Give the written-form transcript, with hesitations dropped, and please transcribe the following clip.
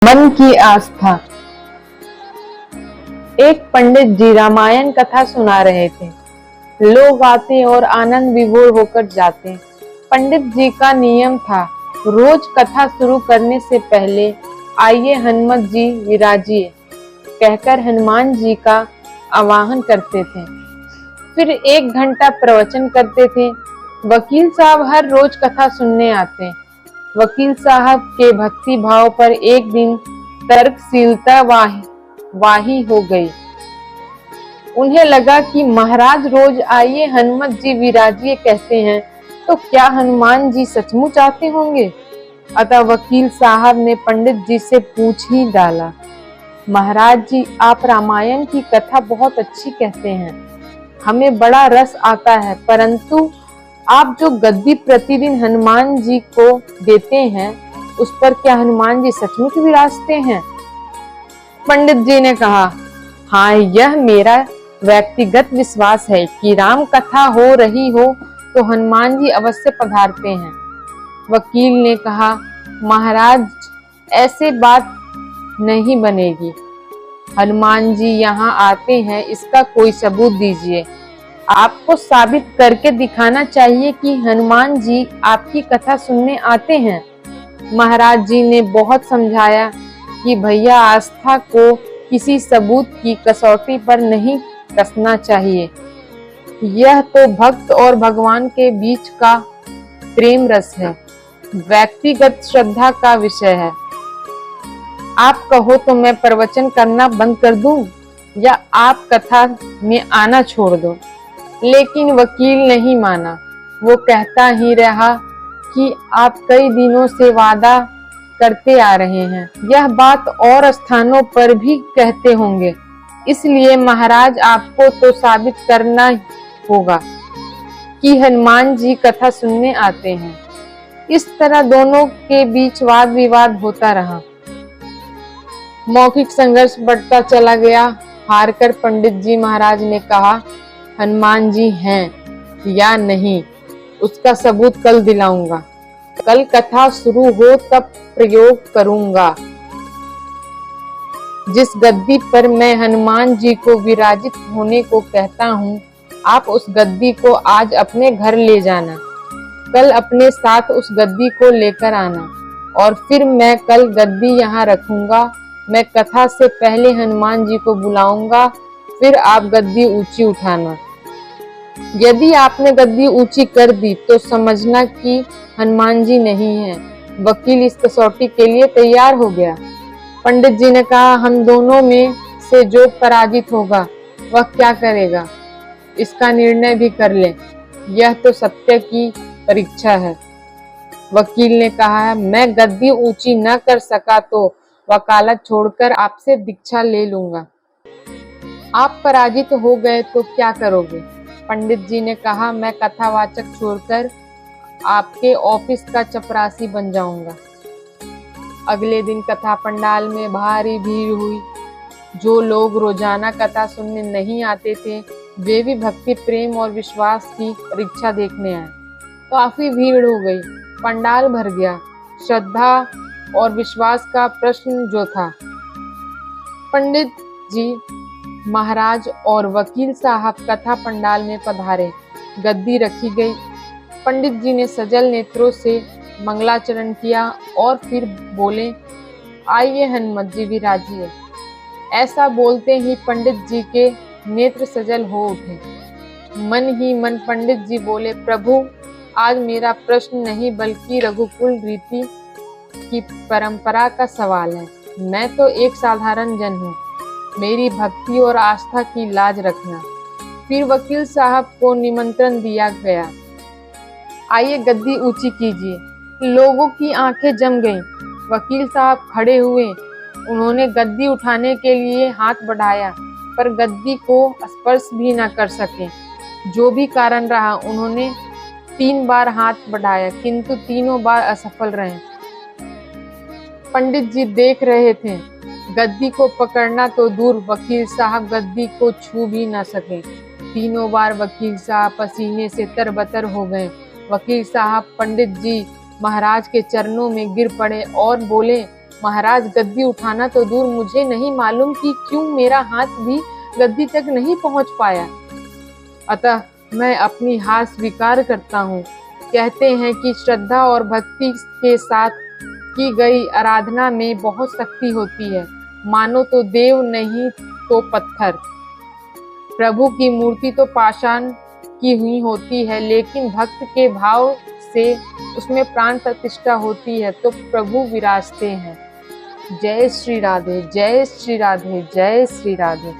मन की आस्था। एक पंडित जी रामायण कथा सुना रहे थे। लोग आते और आनंद विभोर होकर जाते। पंडित जी का नियम था, रोज कथा शुरू करने से पहले आइए हनुमत जी विराजिए कहकर हनुमान जी का आवाहन करते थे। फिर 1 घंटा प्रवचन करते थे। वकील साहब हर रोज कथा सुनने आते। वकील साहब के भक्ति भाव पर एक दिन तर्कशीलता वाही हो गई। उन्हें लगा कि महाराज रोज आइए हनुमत जी विराजिए कहते हैं, तो क्या हनुमान जी सचमुच आते होंगे? अतः वकील साहब ने पंडित जी से पूछ ही डाला, महाराज जी, आप रामायण की कथा बहुत अच्छी कहते हैं, हमें बड़ा रस आता है, परंतु आप जो गद्दी प्रतिदिन हनुमान जी को देते हैं, उस पर क्या हनुमान जी सचमुच विराजते हैं? पंडित जी ने कहा, हाँ, यह मेरा व्यक्तिगत विश्वास है कि राम कथा हो रही हो तो हनुमान जी अवश्य पधारते हैं। वकील ने कहा, महाराज, ऐसे बात नहीं बनेगी। हनुमान जी यहाँ आते हैं, इसका कोई सबूत दीजिए। आपको साबित करके दिखाना चाहिए कि हनुमान जी आपकी कथा सुनने आते हैं। महाराज जी ने बहुत समझाया कि भैया, आस्था को किसी सबूत की कसौटी पर नहीं कसना चाहिए। यह तो भक्त और भगवान के बीच का प्रेम रस है, व्यक्तिगत श्रद्धा का विषय है। आप कहो तो मैं प्रवचन करना बंद कर दूं या आप कथा में आना छोड़ दो। लेकिन वकील नहीं माना। वो कहता ही रहा कि आप कई दिनों से वादा करते आ रहे हैं, यह बात और स्थानों पर भी कहते होंगे, इसलिए महाराज आपको तो साबित करना होगा कि हनुमान जी कथा सुनने आते हैं। इस तरह दोनों के बीच वाद विवाद होता रहा। मौखिक संघर्ष बढ़ता चला गया। हारकर पंडित जी महाराज ने कहा, हनुमान जी हैं या नहीं, उसका सबूत कल दिलाऊंगा। कल कथा शुरू हो तब प्रयोग करूंगा। जिस गद्दी पर मैं हनुमान जी को विराजित होने को कहता हूँ, आप उस गद्दी को आज अपने घर ले जाना। कल अपने साथ उस गद्दी को लेकर आना और फिर मैं कल गद्दी यहाँ रखूंगा। मैं कथा से पहले हनुमान जी को बुलाऊंगा, फिर आप गद्दी ऊंची उठाना। यदि आपने गद्दी ऊंची कर दी तो समझना कि हनुमान जी नहीं है। वकील इस कसौटी के लिए तैयार हो गया। पंडित जी ने कहा, हम दोनों में से जो पराजित होगा वह क्या करेगा, इसका निर्णय भी कर ले। यह तो सत्य की परीक्षा है। वकील ने कहा, मैं गद्दी ऊंची न कर सका तो वकालत छोड़कर आपसे दीक्षा ले लूंगा। आप पराजित हो गए तो क्या करोगे? पंडित जी ने कहा, मैं कथावाचक छोड़कर आपके ऑफिस का चपरासी बन जाऊंगा। अगले दिन कथा पंडाल में भारी भीड़ हुई। जो लोग रोजाना कथा सुनने नहीं आते थे, वे भी भक्ति, प्रेम और विश्वास की परीक्षा देखने आए। काफी भीड़ हो गई। पंडाल भर गया। श्रद्धा और विश्वास का प्रश्न जो था। पंडित जी महाराज और वकील साहब कथा पंडाल में पधारे। गद्दी रखी गई। पंडित जी ने सजल नेत्रों से मंगलाचरण किया और फिर बोले, आइए हनुमत जी विराजिए। ऐसा बोलते ही पंडित जी के नेत्र सजल हो उठे। मन ही मन पंडित जी बोले, प्रभु, आज मेरा प्रश्न नहीं बल्कि रघुकुल रीति की परंपरा का सवाल है। मैं तो एक साधारण जन हूँ, मेरी भक्ति और आस्था की लाज रखना। फिर वकील साहब को निमंत्रण दिया गया, आइए गद्दी ऊंची कीजिए। लोगों की आंखें जम गईं। वकील साहब खड़े हुए। उन्होंने गद्दी उठाने के लिए हाथ बढ़ाया, पर गद्दी को स्पर्श भी न कर सके। जो भी कारण रहा, उन्होंने 3 बार हाथ बढ़ाया, किंतु तीनों बार असफल रहे। पंडित जी देख रहे थे। गद्दी को पकड़ना तो दूर, वकील साहब गद्दी को छू भी न सके। तीनों बार वकील साहब पसीने से तरबतर हो गए। वकील साहब पंडित जी महाराज के चरणों में गिर पड़े और बोले, महाराज, गद्दी उठाना तो दूर, मुझे नहीं मालूम कि क्यों मेरा हाथ भी गद्दी तक नहीं पहुंच पाया। अतः मैं अपनी हार स्वीकार करता हूँ। कहते हैं कि श्रद्धा और भक्ति के साथ की गई आराधना में बहुत शक्ति होती है। मानो तो देव नहीं तो पत्थर। प्रभु की मूर्ति तो पाषाण की हुई होती है, लेकिन भक्त के भाव से उसमें प्राण प्रतिष्ठा होती है तो प्रभु विराजते हैं। जय श्री राधे, जय श्री राधे, जय श्री राधे।